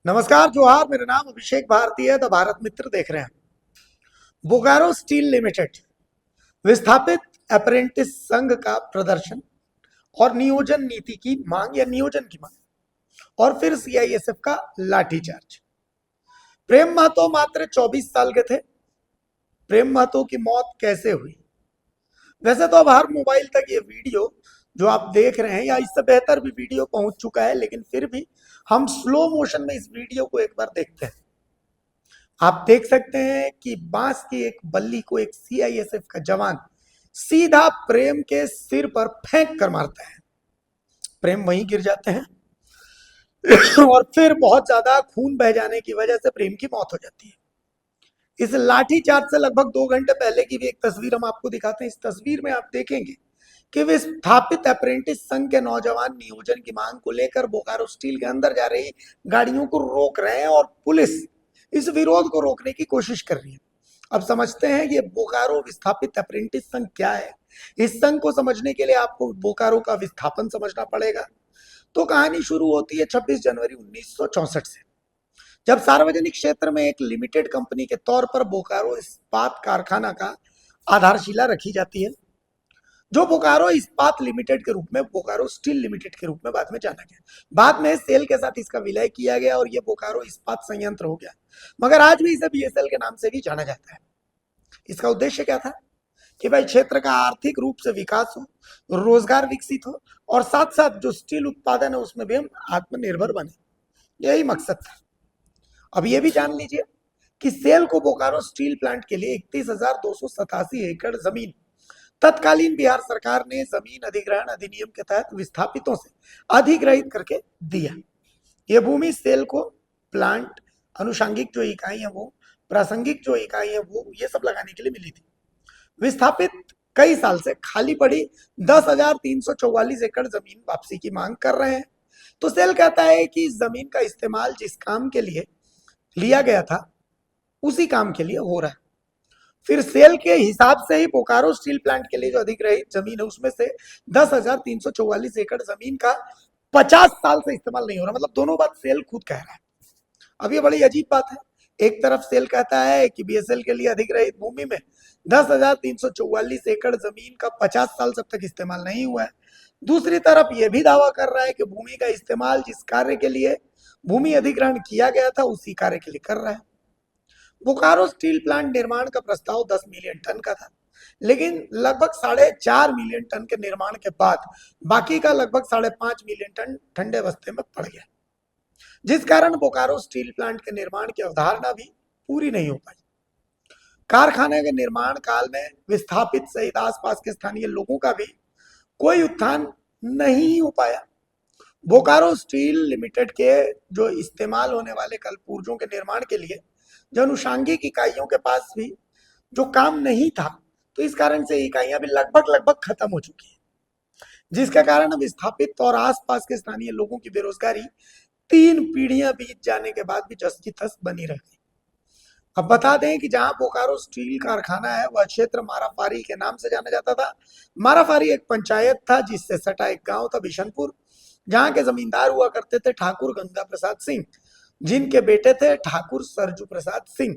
नमस्कार जोहार, मेरा नाम अभिषेक भारती है। द भारत मित्र देख रहे हैं। बोकारो स्टील लिमिटेड विस्थापित अप्रेंटिस संघ का प्रदर्शन और नियोजन नीति की मांग या नियोजन की मांग और फिर सीआईएसएफ का लाठीचार्ज। प्रेम महतो मात्र 24 साल के थे। प्रेम महतो की मौत कैसे हुई? वैसे तो अब हर मोबाइल तक ये वीडियो जो आप देख रहे हैं या इससे बेहतर भी वीडियो पहुंच चुका है, लेकिन फिर भी हम स्लो मोशन में इस वीडियो को एक बार देखते हैं। आप देख सकते हैं कि बांस की एक बल्ली को एक सीआईएसएफ का जवान सीधा प्रेम के सिर पर फेंक कर मारता है। प्रेम वहीं गिर जाते हैं और फिर बहुत ज्यादा खून बह जाने की वजह से प्रेम की मौत हो जाती है। इस लाठीचार्ज से लगभग 2 घंटे पहले की भी एक तस्वीर हम आपको दिखाते हैं। इस तस्वीर में आप देखेंगे कि विस्थापित अप्रेंटिस संघ के नौजवान नियोजन की मांग को लेकर बोकारो स्टील के अंदर जा रही गाड़ियों को रोक रहे हैं और पुलिस इस विरोध को रोकने की कोशिश कर रही है। अब समझते हैं कि बोकारो विस्थापित अप्रेंटिस संघ क्या है। इस संघ को समझने के लिए आपको बोकारो का विस्थापन समझना पड़ेगा। तो कहानी शुरू होती है 26 जनवरी 1964 से, जब सार्वजनिक क्षेत्र में एक लिमिटेड कंपनी के तौर पर बोकारो इस्पात कारखाना का आधारशिला रखी जाती है, जो बोकारो इस्पात लिमिटेड के रूप में बोकारो स्टील लिमिटेड के रूप में बाद में जाना गया। बाद में सेल के साथ इसका विलय किया गया और यह बोकारो इस्पात संयंत्र हो गया, मगर आज भी इसे बीएसएल के नाम से भी जाना जाता है। इसका उद्देश्य क्या था कि भाई क्षेत्र का आर्थिक रूप से विकास हो, रोजगार विकसित हो और साथ साथ जो स्टील उत्पादन है उसमें भी हम आत्मनिर्भर बने, यही मकसद था। अब ये भी जान लीजिए कि सेल को बोकारो स्टील प्लांट के लिए 31,287 एकड़ जमीन तत्कालीन बिहार सरकार ने जमीन अधिग्रहण अधिनियम के तहत विस्थापितों से अधिग्रहित करके दिया। यह भूमि सेल को प्लांट, अनुषंगिक जो इकाई है वो, प्रासंगिक जो इकाई है वो, ये सब लगाने के लिए मिली थी। विस्थापित कई साल से खाली पड़ी 10,344 एकड़ जमीन वापसी की मांग कर रहे हैं। तो सेल कहता है कि इस जमीन का इस्तेमाल जिस काम के लिए लिया गया था उसी काम के लिए हो रहा है। फिर सेल के हिसाब से ही बोकारो स्टील प्लांट के लिए जो अधिग्रहित जमीन है उसमें से 10,344 एकड़ जमीन का 50 साल से इस्तेमाल नहीं हो रहा। मतलब दोनों बात सेल खुद कह रहा है। अब ये बड़ी अजीब बात है। एक तरफ सेल कहता है कि बीएसएल के लिए अधिग्रहित भूमि में 10,344 एकड़ जमीन का 50 साल से अब तक इस्तेमाल नहीं हुआ है। दूसरी तरफ यह भी दावा कर रहा है कि भूमि का इस्तेमाल जिस कार्य के लिए भूमि अधिग्रहण किया गया था उसी कार्य के लिए कर रहा है। बोकारो स्टील प्लांट निर्माण का प्रस्ताव 10 मिलियन टन का था, लेकिन लगभग 4.5 मिलियन टन के निर्माण के बाद बाकी का लगभग 5.5 मिलियन टन ठंडे बस्ते में पड़ गया, जिस कारण बोकारो स्टील प्लांट के निर्माण की अवधारणा भी पूरी नहीं हो पाई। कारखाने के निर्माण काल में विस्थापित सहित आसपास के स्थानीय लोगों का भी कोई उत्थान नहीं हो पाया। बोकारो स्टील लिमिटेड के जो इस्तेमाल होने वाले कल पुर्जों के निर्माण के लिए जो अनुषंगिक इकाइयों के पास भी जो काम नहीं था, तो इस कारण से इकाइयां भी लगभग खत्म हो चुकी है, जिसके कारण विस्थापित और आसपास के स्थानीय लोगों की बेरोजगारी 3 पीढ़ियां बीत जाने के बाद भी जस की तस बनी रह गई। अब बता दें कि जहां बोकारो स्टील कारखाना है वह क्षेत्र माराफारी के नाम से जाना जाता था। माराफारी एक पंचायत था जिससे सटा एक गांव था बिशनपुर, जहां के जमींदार हुआ करते थे ठाकुर गंगा प्रसाद सिंह, जिनके बेटे थे ठाकुर सरजू प्रसाद सिंह।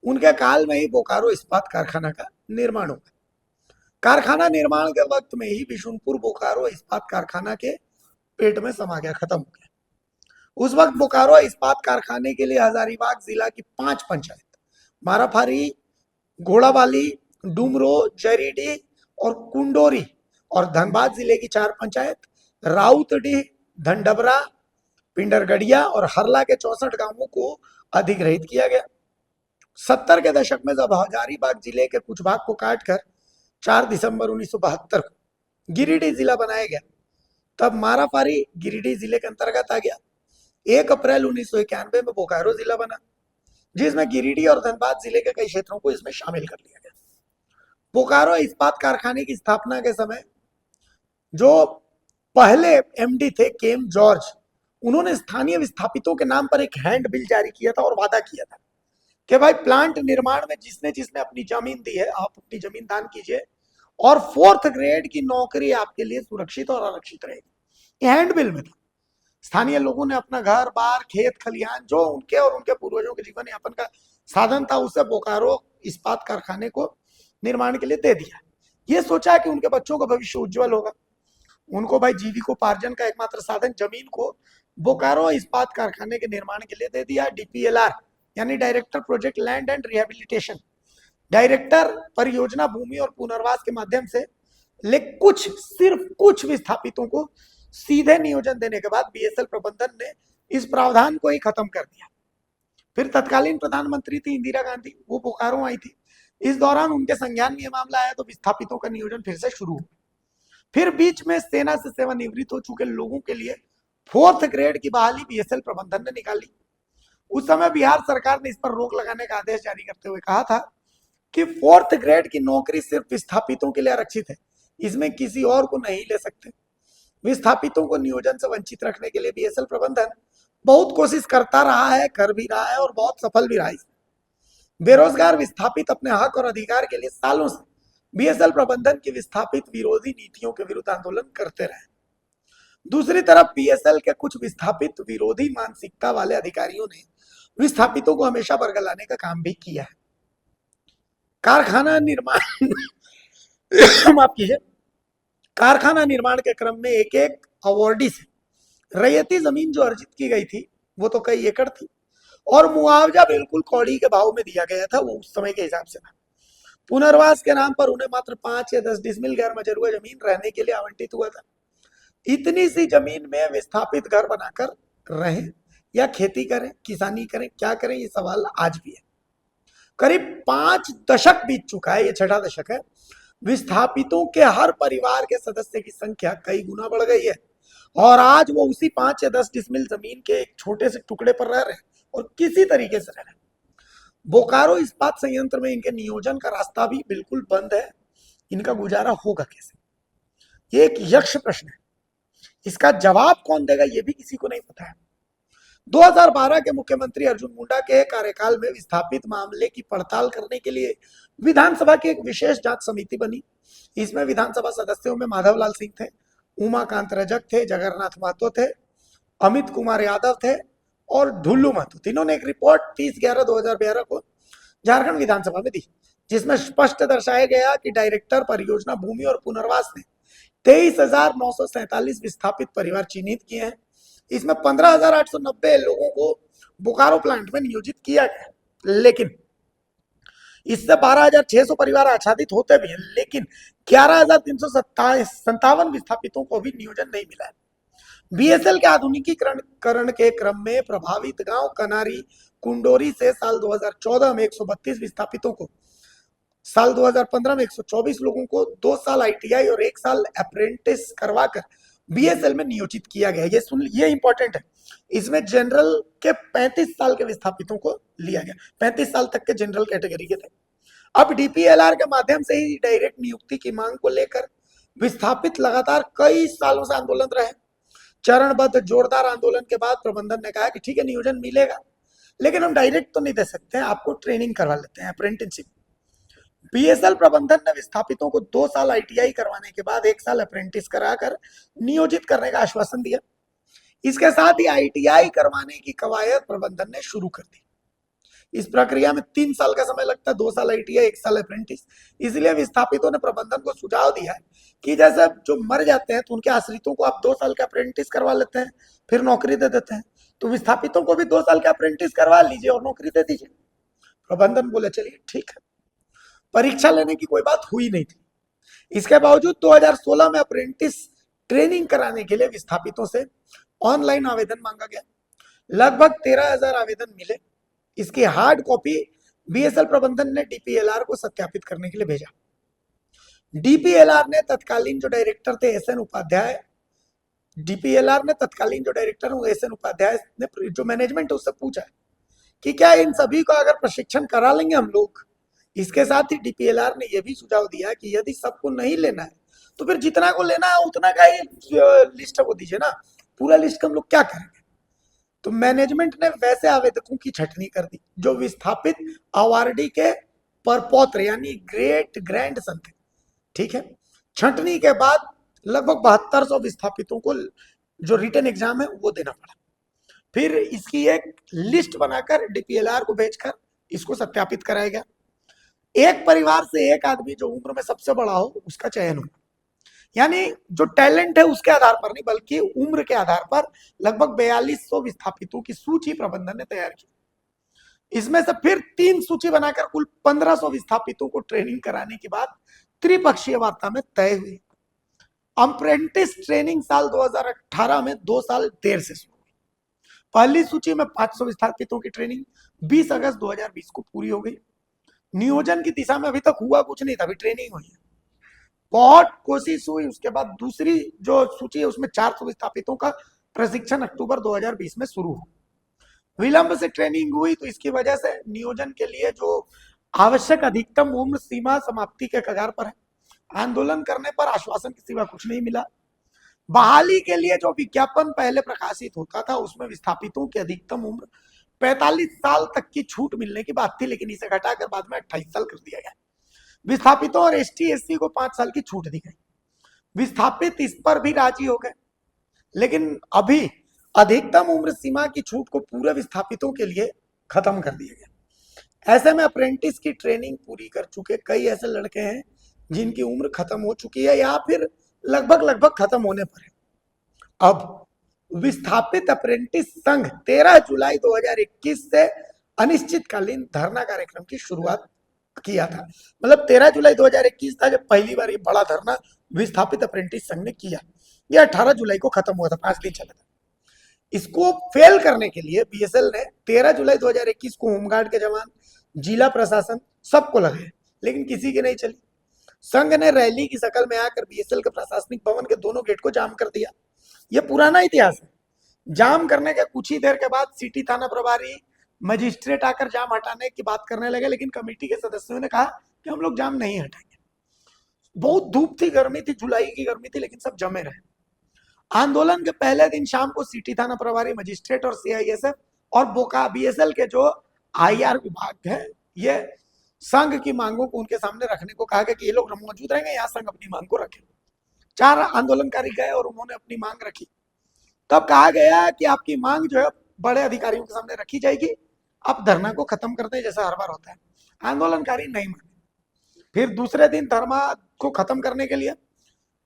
उनके काल में ही बोकारो इस्पात कारखाना का निर्माण हुआ। कारखाना निर्माण के वक्त में ही बिशुनपुर बोकारो इस्पात कारखाना के पेट में समा गया, खत्म हो गया। उस वक्त बोकारो इस्पात कारखाने के लिए हजारीबाग जिला की 5 पंचायत, माराफारी, घोड़ावाली, डुमरो, जरीडीह और कुंडोरी, और धनबाद जिले की 4 पंचायत, राउतडीह, धनडबरा, पिंडरगढ़िया और हरला के 64 गांवों को अधिग्रहित किया गया। 70 के दशक में जब हजारीबाग जिले के कुछ भाग को काटकर 4 दिसंबर 1972 को गिरिडीह जिला बनाया गया, तब माराफारी गिरिडीह जिले के अंतर्गत आ गया। 1 अप्रैल 1991 में बोकारो जिला बना, जिसमें गिरिडीह और धनबाद जिले के कई क्षेत्रों को इसमें शामिल कर लिया गया। बोकारो इस्पात कारखाने की स्थापना के समय जो पहले एमडी थे केम जॉर्ज, उन्होंने स्थानीय विस्थापितों के नाम पर एक हैंड बिल जारी किया था और वादा किया था कि भाई प्लांट निर्माण में जिसने जिसने अपनी जमीन दी है आप अपनी जमीन दान कीजिए और 4th ग्रेड की नौकरी आपके लिए सुरक्षित और आरक्षित रहेगी। ये हैंड बिल में था। स्थानीय लोगों ने अपना घर बार खेत खलिहान जो उनके और उनके पूर्वजों के जीवन यापन का साधन था उसे बोकारो इस्पात कारखाने को निर्माण के लिए दे दिया। ये सोचा कि उनके बच्चों का भविष्य उज्जवल होगा। उनको भाई जीविकोपार्जन का एकमात्र साधन जमीन को बोकारो इस्पात कारखाने के निर्माण के लिए दे दिया। डीपीएलआर यानी director project land and rehabilitation, director परियोजना भूमि और पुनर्वास के माध्यम से सिर्फ कुछ विस्थापितों को सीधे नियोजन देने के बाद बीएसएल प्रबंधन ने इस प्रावधान को ही खत्म कर दिया। फिर तत्कालीन प्रधानमंत्री थी इंदिरा गांधी, वो बोकारो आई थी। इस दौरान उनके संज्ञान में यह मामला आया तो विस्थापितों का नियोजन फिर से शुरू हुआ। फिर बीच में सेना से सेवानिवृत्त हो चुके लोगों के लिए 4th ग्रेड की बहाली बीएसएल प्रबंधन ने निकाली। उस समय बिहार सरकार ने इस पर रोक लगाने का आदेश जारी करते हुए कहा था कि 4th ग्रेड की नौकरी सिर्फ विस्थापितों के लिए आरक्षित है, इसमें किसी और को नहीं ले सकते। विस्थापितों को नियोजन से वंचित रखने के लिए बीएसएल प्रबंधन बहुत कोशिश करता रहा है, कर भी रहा है और बहुत सफल भी रहा है। बेरोजगार विस्थापित अपने हक और अधिकार के लिए सालों से बीएसएल प्रबंधन की विस्थापित विरोधी नीतियों के विरुद्ध आंदोलन करते रहे। दूसरी तरफ बीएसएल के कुछ विस्थापित विरोधी मानसिकता वाले अधिकारियों ने विस्थापितों को हमेशा बरगलाने का काम भी किया है। कारखाना निर्माण माफ कीजिए, कारखाना निर्माण के क्रम में एक एक अवार्डी से रैयती जमीन जो अर्जित की गई थी वो तो कई एकड़ थी और मुआवजा बिल्कुल कौड़ी के भाव में दिया गया था, वो उस समय के हिसाब से था। पुनर्वास के नाम पर उन्हें मात्र 5 या 10 डिसमिल गैर मजरूआ जमीन रहने के लिए आवंटित हुआ था। इतनी सी जमीन में विस्थापित घर बनाकर रहें या खेती करें, किसानी करें, क्या करें, ये सवाल आज भी है। करीब 5 दशक बीत चुका है, ये 6ठा दशक है। विस्थापितों के हर परिवार के सदस्य की संख्या कई गुना बढ़ गई है और आज वो उसी 5 या 10 डिसमिल जमीन के एक छोटे से टुकड़े पर रह रहे हैं और किसी तरीके से रह रहे हैं। बोकारो इस्पात संयंत्र में इनके नियोजन का रास्ता भी बिल्कुल बंद है। इनका गुजारा होगा कैसे, ये एक यक्ष प्रश्न है। इसका जवाब कौन देगा ये भी किसी को नहीं पता है। 2012 के मुख्यमंत्री अर्जुन मुंडा के कार्यकाल में विस्थापित मामले की पड़ताल करने के लिए विधानसभा की एक विशेष जांच समिति बनी। इसमें विधानसभा सदस्यों में माधवलाल सिंह थे, उमाकांत रजक थे, जगन्नाथ महतो थे, अमित कुमार यादव थे और ढुल्लू महतो। तीनों ने एक रिपोर्ट 30/11/2012 को झारखंड विधानसभा में दी, जिसमें स्पष्ट दर्शाया गया कि डायरेक्टर परियोजना भूमि और पुनर्वास ने 23,947 विस्थापित परिवार चिन्हित किए हैं। इसमें 15,890 लोगों को बोकारो प्लांट में नियोजित किया गया, लेकिन इससे 12,600 परिवार आच्छादित होते भी हैं, लेकिन 11,357 विस्थापितों को भी नियोजन नहीं मिला है। बीएसएल के आधुनिकीकरण के क्रम में प्रभावित गांव कनारी कुंडोरी से साल 2014 में 132 विस्थापितों को, साल 2015 में 124 लोगों को 2 साल आईटीआई और 1 साल अप्रेंटिस करवाकर बीएसएल में नियोजित किया गया। ये इंपॉर्टेंट है। इसमें जनरल के 35 साल के विस्थापितों को लिया गया, 35 साल तक के जनरल कैटेगरी के थे। अब डीपीएलआर के माध्यम से ही डायरेक्ट नियुक्ति की मांग को लेकर विस्थापित लगातार कई सालों से आंदोलन रहे। चरणबद्ध जोरदार आंदोलन के बाद प्रबंधन ने कहा कि ठीक है, नियोजन मिलेगा, लेकिन हम डायरेक्ट तो नहीं दे सकते हैं, आपको ट्रेनिंग करवा लेते हैं, अप्रेंटिसशिप। बीएसएल प्रबंधन ने विस्थापितों को 2 साल आईटीआई करवाने के बाद 1 साल अप्रेंटिस कराकर नियोजित करने का आश्वासन दिया। इसके साथ ही आईटीआई करवाने की कवायद प्रबंधन ने शुरू कर दी। इस प्रक्रिया में 3 साल का समय लगता है, 2 साल आईटीआई, 1 साल अप्रेंटिस। इसलिए विस्थापितों ने प्रबंधन को सुझाव दिया है कि जैसे जो मर जाते हैं तो उनके आश्रितों को आप 2 साल का अप्रेंटिस करवा लेते हैं, फिर नौकरी दे देते हैं, तो विस्थापितों को भी 2 साल का अप्रेंटिस करवा लीजिए और नौकरी दे दीजिए। प्रबंधन बोले चलिए ठीक है। परीक्षा लेने की कोई बात हुई नहीं थी। इसके बावजूद 2016 में अप्रेंटिस ट्रेनिंग कराने के लिए विस्थापितों से ऑनलाइन आवेदन मांगा गया। लगभग 13,000 आवेदन मिले। इसकी हार्ड कॉपी बीएसएल प्रबंधन ने डीपीएलआर को सत्यापित करने के लिए भेजा। डीपीएलआर ने तत्कालीन जो डायरेक्टर थे एसएन उपाध्याय, ने जो मैनेजमेंट उससे पूछा कि क्या इन सभी को अगर प्रशिक्षण करा लेंगे हम लोग। इसके साथ ही डीपीएलआर ने यह भी सुझाव दिया कि यदि सबको नहीं लेना है तो फिर जितना को लेना है उतना का ही लिस्ट को दीजिए ना, पूरा लिस्ट हम लोग क्या करेंगे। तो मैनेजमेंट ने वैसे आवेदकों की छटनी कर दी जो विस्थापित अवार्डी के परपौत्र यानी ग्रेट ग्रैंड सन थे। ठीक है, छंटनी के बाद लगभग 7200 विस्थापितों को जो रिटन एग्जाम है वो देना पड़ा। फिर इसकी एक लिस्ट बनाकर डीपीएलआर को भेजकर इसको सत्यापित कराया गया। एक परिवार से एक आदमी जो उम्र में सबसे बड़ा हो उसका चयन हुआ, यानी जो टैलेंट है उसके आधार पर नहीं बल्कि उम्र के आधार पर लगभग 4200 विस्थापितों की सूची प्रबंधन ने तैयार की। इसमें से फिर 3 सूची बनाकर कुल 1500 विस्थापितों को ट्रेनिंग कराने के बाद त्रिपक्षीय वार्ता में तय हुई। अप्रेंटिस ट्रेनिंग साल 2018 में 2 साल देर से शुरू हुई। पहली सूची में 500 विस्थापितों की ट्रेनिंग 20 अगस्त 2020 को पूरी हो गई। नियोजन की दिशा में अभी तक हुआ कुछ नहीं था, अभी ट्रेनिंग हुई है, बहुत कोशिश हुई। उसके बाद दूसरी जो सूची है उसमें 400 विस्थापितों का प्रशिक्षण अक्टूबर 2020 में शुरू हुआ। विलंब से ट्रेनिंग हुई तो इसकी वजह से नियोजन के लिए जो आवश्यक अधिकतम उम्र सीमा समाप्ति के कगार पर है। आंदोलन करने पर आश्वासन के सिवा कुछ नहीं मिला। बहाली के लिए जो विज्ञापन पहले प्रकाशित होता था उसमें विस्थापितों की अधिकतम उम्र 45 साल तक की छूट मिलने की बात थी, लेकिन इसे घटाकर बाद में 28 साल कर दिया गया। विस्थापितों और एसटी एससी को 5 साल की छूट दी गई। विस्थापित इस पर भी राजी हो गए, लेकिन अभी अधिकतम उम्र सीमा की छूट को पूरे विस्थापितों के लिए खत्म कर दिया गया। ऐसे में अप्रेंटिस की ट्रेनिंग पूरी कर चुके कई ऐसे लड़के हैं जिनकी उम्र खत्म हो चुकी है या फिर लगभग खत्म होने पर है। अब विस्थापित अप्रेंटिस संघ 13 जुलाई 2021 से अनिश्चितकालीन धरना कार्यक्रम की शुरुआत किया था। मतलब 13 जुलाई 2021 था जब पहली बार ये बड़ा धरना विस्थापित अप्रेंटिस संघ ने किया। यह 18 जुलाई को खत्म हुआ था, 5 दिन चला था। इसको फेल करने के लिए बीएसएल ने 13 जुलाई 2021 को होमगार्ड के जवान, जिला प्रशासन सबको लगाए, लेकिन किसी की नहीं चली। संघ ने रैली की शक्ल में आकर बीएसएल के प्रशासनिक भवन के दोनों गेट को जाम कर दिया। यह पुराना इतिहास है। जाम करने के कुछ ही देर के बाद सिटी थाना प्रभारी मजिस्ट्रेट आकर जाम हटाने की बात करने लगे, लेकिन कमेटी के सदस्यों ने कहा कि हम लोग जाम नहीं हटाएंगे। बहुत धूप थी, गर्मी थी, जुलाई की गर्मी थी, लेकिन सब जमे रहे। आंदोलन के पहले दिन शाम को सिटी थाना प्रभारी मजिस्ट्रेट और सीआईएसएफ और बोका बीएसएल के जो आईआर विभाग है ये संघ की मांगों को उनके सामने रखने को कहा गया कि ये लोग मौजूद रहेंगे, यहाँ संघ अपनी मांग को रखे। 4 आंदोलनकारी गए और उन्होंने अपनी मांग रखी। तब कहा गया कि आपकी मांग जो है बड़े अधिकारियों के सामने रखी जाएगी, आप धरना को खत्म कर दें जैसा हर बार होता है। आंदोलनकारी नहीं माने। फिर दूसरे दिन धरना को खत्म करने के लिए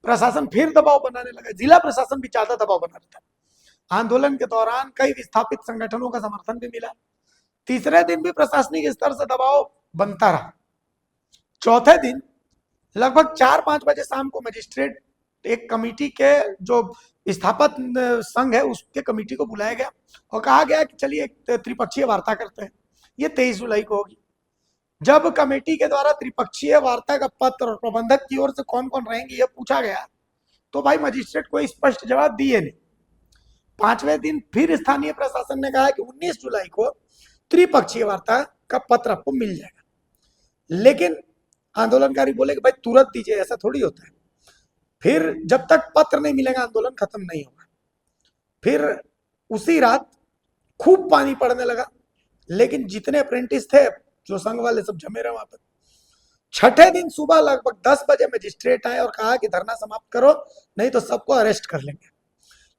प्रशासन फिर दबाव बनाने लगा। जिला प्रशासन भी ज्यादा दबाव बना रहा था। आंदोलन के दौरान कई विस्थापित संगठनों का समर्थन भी मिला। तीसरे दिन भी प्रशासनिक स्तर से दबाव बनता रहा। चौथे दिन लगभग 4-5 बजे शाम को मजिस्ट्रेट एक कमेटी के जो विस्थापित संघ है उसके कमेटी को बुलाया गया और कहा गया कि चलिए एक त्रिपक्षीय वार्ता करते हैं। ये 23 जुलाई को होगी। जब कमेटी के द्वारा त्रिपक्षीय वार्ता का पत्र और प्रबंधक की ओर से कौन कौन रहेंगे यह पूछा गया तो भाई मजिस्ट्रेट कोई स्पष्ट जवाब दिए नहीं। 5वें दिन फिर स्थानीय प्रशासन ने कहा कि 19 जुलाई को त्रिपक्षीय वार्ता का पत्र आपको मिल जाएगा, लेकिन आंदोलनकारी बोले कि भाई तुरंत दीजिए, ऐसा थोड़ी होता है। फिर जब तक पत्र नहीं मिलेगा आंदोलन खत्म नहीं होगा। फिर उसी रात खूब पानी पड़ने लगा, लेकिन जितने अप्रेंटिस थे जो संघ वाले सब जमे रहे वहां पर। छठे दिन सुबह लगभग 10 बजे मजिस्ट्रेट आए और कहा कि धरना समाप्त करो, नहीं तो सबको अरेस्ट कर लेंगे।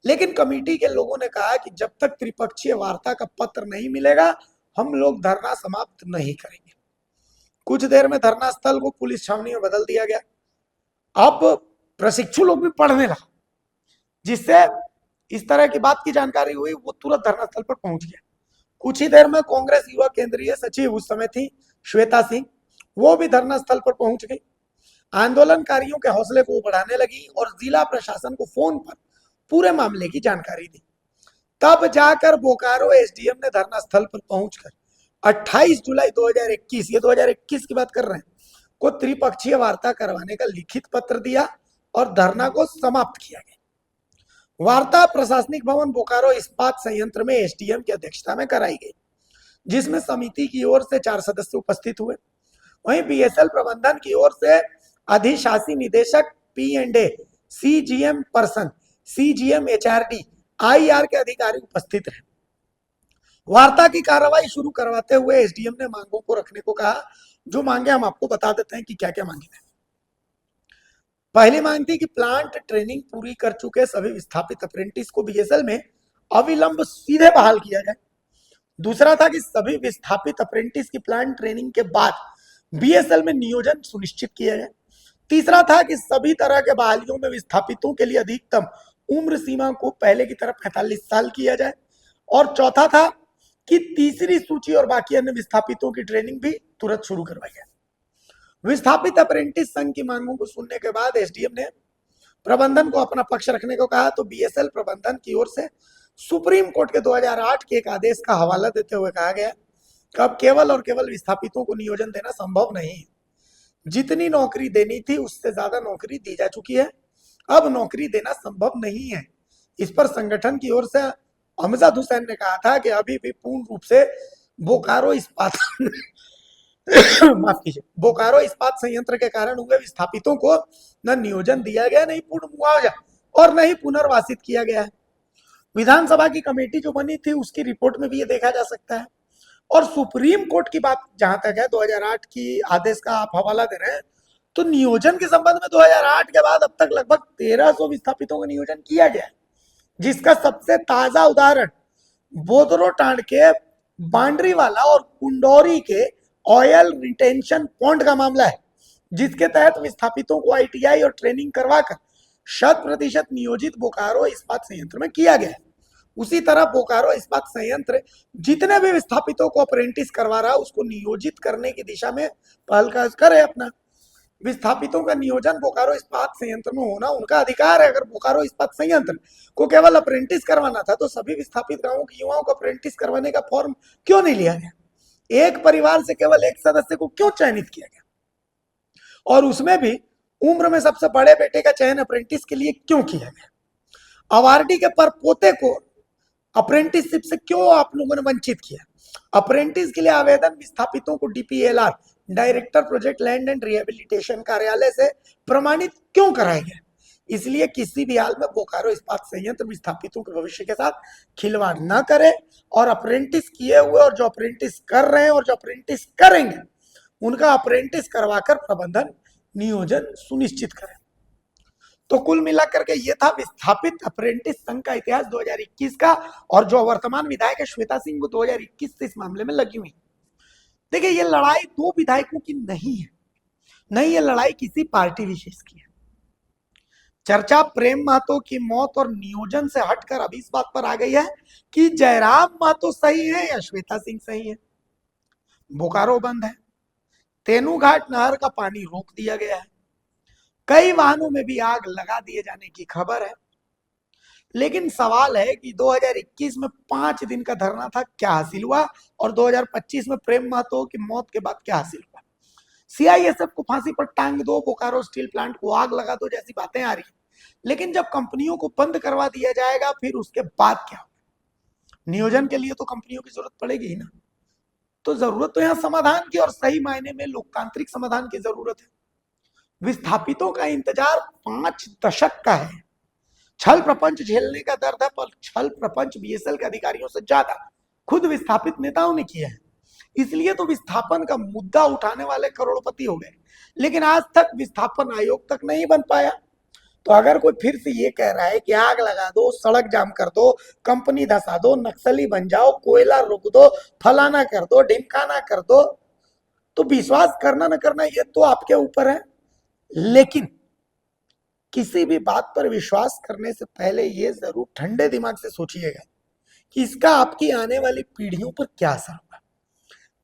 लेकिन कमेटी के लोगों ने कहा कि जब तक त्रिपक्षीय वार्ता का पत्र नहीं मिलेगा हम लोग धरना समाप्त नहीं करेंगे। कुछ देर में धरना स्थल को पुलिस छावनी में बदल दिया गया। अब प्रशिक्षु लोग भी पढ़ने लगा, जिससे इस तरह की बात की जानकारी हुई, वो तुरंत धरना स्थल पर पहुंच गया। कुछ ही देर में कांग्रेस युवा केंद्रीय सचिव उस समय थी श्वेता सिंह, वो भी धरना स्थल पर पहुंच गई। आंदोलनकारियों के हौसले को बढ़ाने लगी और जिला प्रशासन को फोन पर पूरे मामले की जानकारी दी। तब जाकर बोकारो एसडीएम ने धरना स्थल पर पहुंचकर 28 जुलाई 2021, ये 2021 की बात कर रहे हैं, को त्रिपक्षीय वार्ता करवाने का लिखित पत्र दिया और धरना को समाप्त किया गया। वार्ता प्रशासनिक भवन बोकारो इस्पात संयंत्र में एसडीएम की अध्यक्षता में कराई गई, जिसमें समिति की ओर से 4 सदस्य उपस्थित हुए। वहीं बीएसएल प्रबंधन की ओर से अधिशासी निदेशक P&A, CGM person, CGM HRD, IR के अधिकारी उपस्थित रहे। वार्ता की कार्रवाई शुरू करवाते हुए एसडीएम ने मांगों को रखने को कहा। जो मांगे हम आपको बता देते हैं कि क्या क्या मांगे हैं। पहली मांग थी कि प्लांट ट्रेनिंग पूरी कर चुके सभी विस्थापित अप्रेंटिस को बीएसएल में अविलंब सीधे बहाल किया जाए। दूसरा था कि सभी विस्थापित अप्रेंटिस की प्लांट ट्रेनिंग के बाद बीएसएल में नियोजन सुनिश्चित किया जाए। तीसरा था कि सभी तरह के बहालियों में विस्थापितों के लिए अधिकतम उम्र सीमा को पहले की तरह 45 साल किया जाए। और चौथा था कि तीसरी सूची और बाकी अन्य विस्थापितों की ट्रेनिंग भी तुरंत शुरू करवाई जाए। विस्थापित अप्रेंटिस संघ की मांगों को सुनने के बाद एसडीएम ने प्रबंधन को अपना पक्ष रखने को कहा, तो बीएसएल प्रबंधन की ओर से सुप्रीम कोर्ट के 2008 के एक आदेश का हवाला देते हुए कहा गया कि अब केवल और केवल विस्थापितों को नियोजन देना संभव नहीं है। जितनी नौकरी देनी थी उससे ज्यादा नौकरी दी जा चुकी है, अब नौकरी देना संभव नहीं है। इस पर संगठन की ओर से अमजद हुसैन ने कहा था कि अभी भी पूर्ण रूप से बोकारो इस्पात माफ कीजिए, बोकारो इस्पात संयंत्र के कारण हुए विस्थापितों को न नियोजन दिया गया, नहीं पूर्ण मुआवजा और न ही पुनर्वासित किया गया है। विधानसभा की कमेटी जो बनी थी उसकी रिपोर्ट में भी ये देखा जा सकता है। और सुप्रीम कोर्ट की बात जहां तक है, 2008 की आदेश का आप हवाला दे रहे हैं, तो नियोजन के संबंध में 2008 के बाद अब तक लगभग 1300 विस्थापितों का नियोजन किया गया है, जिसका सबसे ताजा उदाहरण बोदरोटांड के बांडरीवाला और कुंडौरी के ऑयल रिटेंशन पॉन्ड का मामला है, जिसके तहत विस्थापितों को आईटीआई और ट्रेनिंग करवाकर 100% नियोजित बोकारो इस्पात संयंत्र में किया गया है। उसी तरह बोकारो इस्पात संयंत्र जितने भी विस्थापितों को अप्रेंटिस करवा रहा है उसको नियोजित करने की दिशा में पहल करे अपना। विस्थापितों का नियोजन बोकारो इस्पात संयंत्र में होना उनका अधिकार है। अगर बोकारो इस्पात संयंत्र को केवल अप्रेंटिस करवाना था तो सभी विस्थापित गांवों के युवाओं को अप्रेंटिस करवाने का फॉर्म क्यों नहीं लिया गया? एक परिवार से केवल एक सदस्य को क्यों चयनित किया गया? और उसमें भी उम्र में सबसे बड़े बेटे का चयन अप्रेंटिस के लिए क्यों किया गया? अवार्डी के परपोते को अप्रेंटिसशिप से क्यों आप लोगों ने वंचित किया? अप्रेंटिस के लिए आवेदन विस्थापितों को DPLR, director project land and rehabilitation कार्यालय से प्रमाणित क्यों कराया गया? इसलिए किसी भी हाल में बोकारो इस्पात संयंत्र विस्थापितों के भविष्य के साथ खिलवाड़ न करे और अप्रेंटिस किए हुए और जो अप्रेंटिस कर रहे हैं और जो अप्रेंटिस करेंगे उनका अप्रेंटिस करवाकर प्रबंधन नियोजन सुनिश्चित करे। तो कुल मिलाकर के ये था विस्थापित अप्रेंटिस संघ का इतिहास 2021 का, और जो वर्तमान विधायक है श्वेता सिंह वो 2021 से इस मामले में लगी हुई। देखिए ये लड़ाई दो विधायकों की नहीं है, नहीं ये लड़ाई किसी पार्टी विशेष की है। चर्चा प्रेम महतो की मौत और नियोजन से हटकर अब इस बात पर आ गई है कि जयराम महतो सही है या श्वेता सिंह सही है। बोकारो बंद है, तेनूघाट नहर का पानी रोक दिया गया है, कई वाहनों में भी आग लगा दिए जाने की खबर है। लेकिन सवाल है कि 2021 में 5 दिन का धरना था, क्या हासिल हुआ? और 2025 में प्रेम महतो की मौत के बाद क्या हासिल हुआ? सीआईएसएफ को फांसी पर टांग दो, बोकारो स्टील प्लांट को आग लगा दो जैसी बातें आ रही है। लेकिन जब कंपनियों को बंद करवा दिया जाएगा फिर उसके बाद क्या होगा? नियोजन के लिए तो कंपनियों की जरूरत पड़ेगी ही ना। तो जरूरत तो यहाँ समाधान की और सही मायने में लोकतांत्रिक समाधान की जरूरत है। विस्थापितों का इंतजार 5 दशक का है। छल प्रपंच झेलने का दर्द है, पर छल प्रपंच बीएसएल के अधिकारियों से ज्यादा खुद विस्थापित नेताओं ने किया है। इसलिए तो विस्थापन का मुद्दा उठाने वाले करोड़पति हो गए, लेकिन आज तक विस्थापन आयोग तक नहीं बन पाया। तो अगर कोई फिर से ये कह रहा है कि आग लगा दो, सड़क जाम कर दो, कंपनी धसा दो, नक्सली बन जाओ, कोयला रोक दो, फलाना कर दो, ढिमकाना कर दो, तो विश्वास करना न करना ये तो आपके ऊपर है। लेकिन किसी भी बात पर विश्वास करने से पहले ये जरूर ठंडे दिमाग से सोचिएगा कि इसका आपकी आने वाली पीढ़ियों पर क्या असर होगा।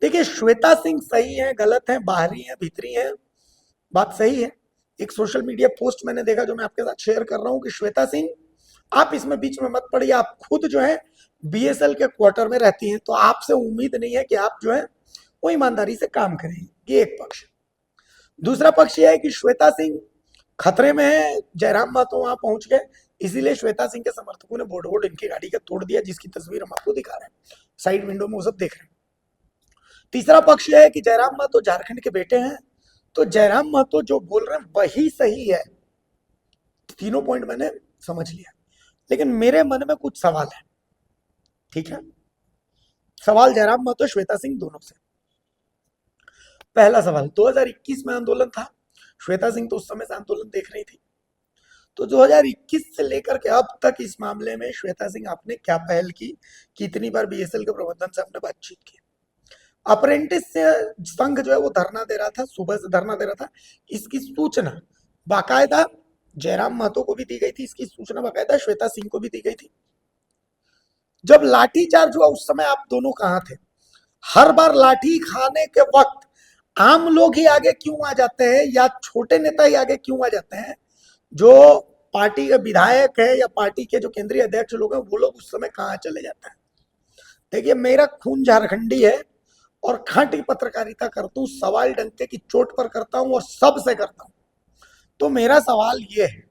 देखिए श्वेता सिंह सही है, गलत है, बाहरी है, भीतरी है, बात सही है। एक सोशल मीडिया पोस्ट मैंने देखा जो मैं आपके साथ शेयर कर रहा हूं कि श्वेता सिंह आप इसमें बीच में मत पड़िए, आप खुद जो है बीएसएल के क्वार्टर में रहती हैं, तो आपसे उम्मीद नहीं है कि आप जो है वो ईमानदारी से काम करेंगे। ये एक पक्ष। दूसरा पक्ष ये है कि श्वेता सिंह खतरे में है, जयराम महतो वहां पहुंच गए, इसीलिए श्वेता सिंह के समर्थकों ने बोर्ड इनकी गाड़ी का तोड़ दिया, जिसकी तस्वीर हम आपको दिखा रहे हैं, साइड विंडो में वो सब देख रहे हैं। तीसरा पक्ष यह है कि जयराम महतो झारखंड के बेटे हैं, तो जयराम महतो जो बोल रहे हैं वही सही है। तीनों पॉइंट मैंने समझ लिया, लेकिन मेरे मन में कुछ सवाल है। ठीक है, सवाल जयराम महतो श्वेता सिंह दोनों से। पहला सवाल, 2021 में आंदोलन था, श्वेता सिंह तो उस समय से आंदोलन देख रही थी। तो 2021 से लेकर के अब तक इस मामले में श्वेता सिंह आपने क्या पहल की, कितनी बार बीएसएल के प्रबंधन से आपने बातचीत की? अप्रेंटिस से संघ जो है वो धरना दे रहा था, सुबह से धरना दे रहा था। इसकी सूचना बाकायदा जयराम महतो को भी दी गई थी, इसकी सूचना बाकायदा श्वेता सिंह को भी दी गई थी। जब लाठीचार्ज हुआ उस समय आप दोनों कहां थे? हर बार लाठी खाने के वक्त आम लोग ही आगे क्यों आ जाते हैं, या छोटे नेता ही आगे क्यों आ जाते हैं? जो पार्टी के विधायक है या पार्टी के जो केंद्रीय अध्यक्ष लोग हैं वो लोग उस समय कहाँ चले जाते हैं? देखिए, मेरा खून झारखंडी है और खांटी पत्रकारिता करता हूँ, सवाल डंके की चोट पर करता हूँ और सबसे करता हूँ। तो मेरा सवाल ये है,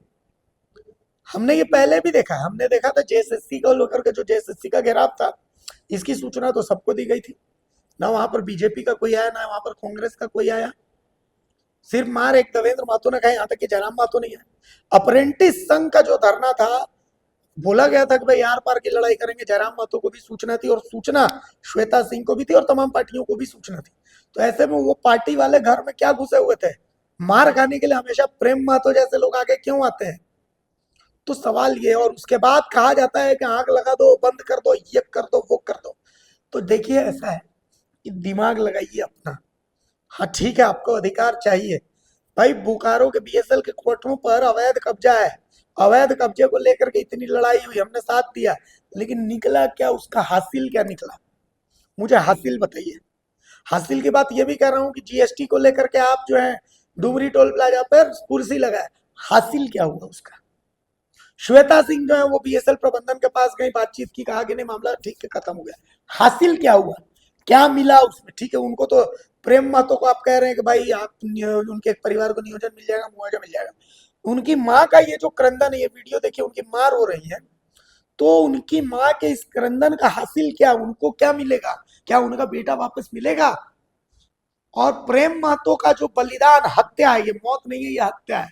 हमने ये पहले भी देखा है, हमने देखा था जेएसएससी को लेकर के, जो जेएसएससी का घेराव था, इसकी सूचना तो सबको दी गई थी ना। वहां पर बीजेपी का कोई आया, ना वहां पर कांग्रेस का कोई आया। सिर्फ मार एक देवेंद्र महतो ने कहा, यहाँ तक कि जयराम महतो नहीं है। अप्रेंटिस संघ का जो धरना था, बोला गया था कि भाई यार पार की लड़ाई करेंगे। जयराम महतो को भी सूचना थी और सूचना श्वेता सिंह को भी थी और तमाम पार्टियों को भी सूचना थी। तो ऐसे में वो पार्टी वाले घर में क्या घुसे हुए थे? मार खाने के लिए हमेशा प्रेम महतो जैसे लोग आगे क्यों आते हैं? तो सवाल ये। और उसके बाद कहा जाता है कि आग लगा दो, बंद कर दो, ये कर दो, वो कर दो। तो देखिए, ऐसा है कि दिमाग लगाइए अपना। हाँ ठीक है, आपको अधिकार चाहिए भाई। बोकारो के बीएसएल के क्वार्टरों पर अवैध कब्जा है, अवैध कब्जे को लेकर के इतनी लड़ाई हुई, हमने साथ दिया, लेकिन निकला क्या? उसका हासिल क्या निकला? मुझे हासिल बताइए। हासिल की बात ये भी कर रहा हूँ कि जीएसटी को लेकर के आप जो है डुमरी टोल प्लाजा पर कुर्सी लगाए, हासिल क्या हुआ उसका? श्वेता सिंह जो है वो बीएसएल प्रबंधन के पास गई, बातचीत की, कहा कि नहीं मामला ठीक है, खत्म हो गया। हासिल क्या हुआ? क्या मिला उसमें? ठीक है, उनको तो प्रेम महतो को आप कह रहे हैं कि भाई आप उनके परिवार को नियोजन मिल जाएगा, मुआवजा मिल जाएगा। उनकी माँ का ये जो क्रंदन है, ये वीडियो देखिए, उनकी माँ रो रही है, तो उनकी माँ के इस क्रंदन का हासिल क्या? उनको क्या मिलेगा? क्या उनका बेटा वापस मिलेगा? और प्रेम महतो का जो बलिदान, हत्या है, ये मौत नहीं है, ये हत्या है।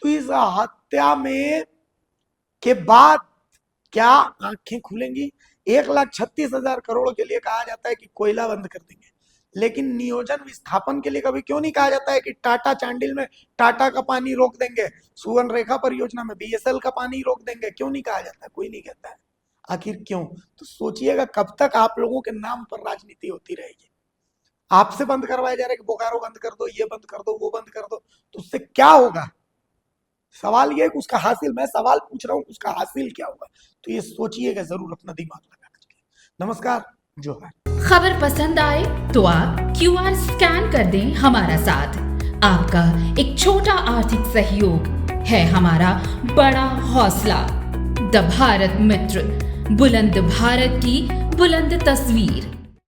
तो इस हत्या में के बाद क्या आंखें खुलेंगी? 1,36,000 करोड़ के लिए कहा जाता है कि कोयला बंद कर देंगे, लेकिन नियोजन विस्थापन के लिए कभी क्यों नहीं कहा जाता है कि टाटा चांडिल में टाटा का पानी रोक देंगे, सुवर्ण रेखा परियोजना में बीएसएल का पानी रोक देंगे? क्यों नहीं कहा जाता? कोई नहीं कहता है। आखिर क्यों? तो सोचिएगा, कब तक आप लोगों के नाम पर राजनीति होती रहेगी? आपसे बंद करवाया जा रहा है कि बोकारो बंद कर दो, ये बंद कर दो, वो बंद कर दो, तो उससे क्या होगा? सवाल ये है कि उसका हासिल, मैं सवाल पूछ रहा हूँ, उसका हासिल क्या होगा? तो ये सोचिएगा जरूर, अपना दिमाग लगा करके। नमस्कार, जोहार। खबर पसंद आए तो आप QR स्कैन कर दें हमारा साथ। आपका एक छोटा आर्थिक सहयोग है हमारा बड़ा हौसला। द भारत मित्र, बुलंद भारत की बुलंद तस्वीर।